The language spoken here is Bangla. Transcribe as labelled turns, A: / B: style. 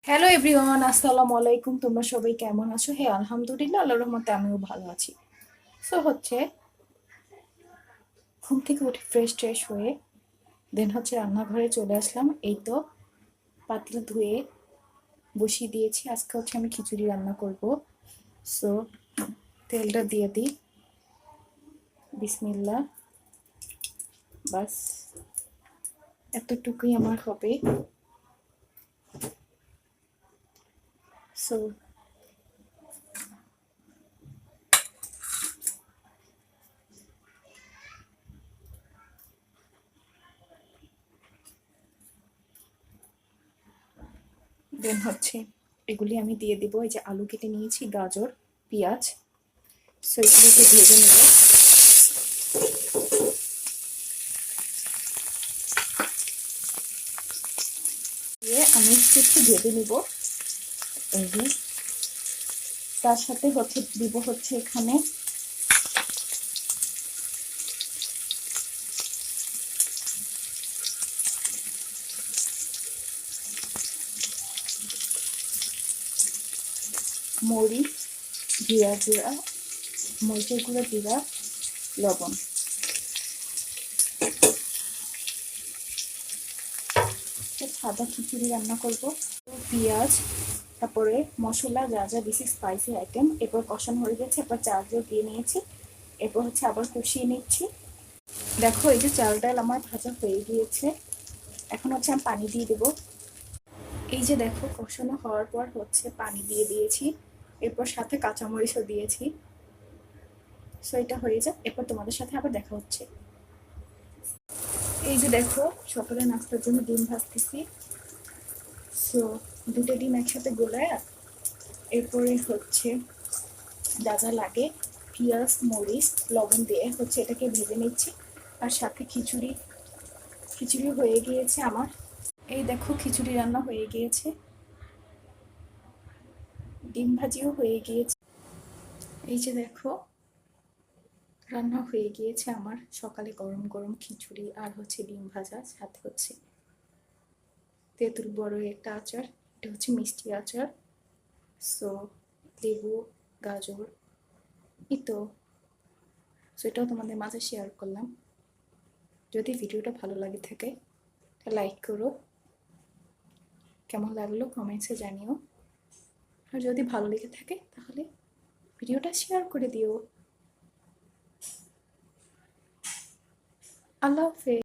A: হ্যালো এভরিওয়ান, আসসালামু আলাইকুম। তোমরা সবাই কেমন আছো? হ্যাঁ, আলহামদুলিল্লাহ, আল্লাহর রহমতে আমিও ভালো আছি। সো ঘুম থেকে উঠে ফ্রেশ ট্রেশ হয়ে দেন রান্নাঘরে চলে আসলাম। এই তো পাতিল ধুয়ে বসিয়ে দিয়েছি। আজকে আমি খিচুড়ি রান্না করব। সো তেলটা দিয়ে দিই, বিসমিল্লাহ। বাস এতটুকুই আমার হবে। সো দেন এগুলি আমি দিয়ে দিব। এই যে আলু কেটে নিয়েছি, গাজর, পেঁয়াজ। সো এগুলোকে ভেজে নেব। দিয়ে আমি একটু ভেজে নিব। এই যে তার সাথে দিব এখানে মরিচ, জিরা, মরিচের গুঁড়ো, জিরা, লবণ। সাদা খিচুড়ি রান্না করব। পেঁয়াজ, তারপরে মশলা, যা যা বেশি স্পাইসি আইটেম, এরপর কষানো হয়ে গেছে। এরপর চাল দিয়ে নিয়েছি। এরপর আবার কষিয়ে নিচ্ছি। দেখো, এই যে চাল ডাল আমার ভাজা হয়ে গিয়েছে। এখন আমি পানি দিয়ে দেবো। এই যে দেখো, কষানো হওয়ার পর পানি দিয়ে দিয়েছি। এরপর সাথে কাঁচামরিচও দিয়েছি। সো এটা হয়ে যাক, এরপর তোমাদের সাথে আবার দেখা হচ্ছে। এই যে দেখো, সকালে নাস্তার জন্য ডিম ভাজতেছি। সো দুটো ডিম একসাথে গোলায় এরপরে যা যা লাগে পেঁয়াজ, মরিচ, লবণ দিয়ে এটাকে ভেজে নিচ্ছি। আর সাথে খিচুড়ি হয়ে গিয়েছে আমার। এই দেখো, খিচুড়ি রান্না হয়ে গিয়েছে, ডিম ভাজিও হয়ে গিয়েছে। এই যে দেখো, রান্না হয়ে গিয়েছে আমার। সকালে গরম গরম খিচুড়ি আর ডিম ভাজা, সাথে তেঁতুল বড় একটা আচার। এটা মিষ্টি আচার। সো লেবু, গাজর, এই তো। সো এটাও তোমাদের মাঝে শেয়ার করলাম। যদি ভিডিওটা ভালো লাগে থাকে লাইক করো, কেমন লাগলো কমেন্টসে জানিও। আর যদি ভালো লেগে থাকে তাহলে ভিডিওটা শেয়ার করে দিও। আল্লাহ হাফেজ।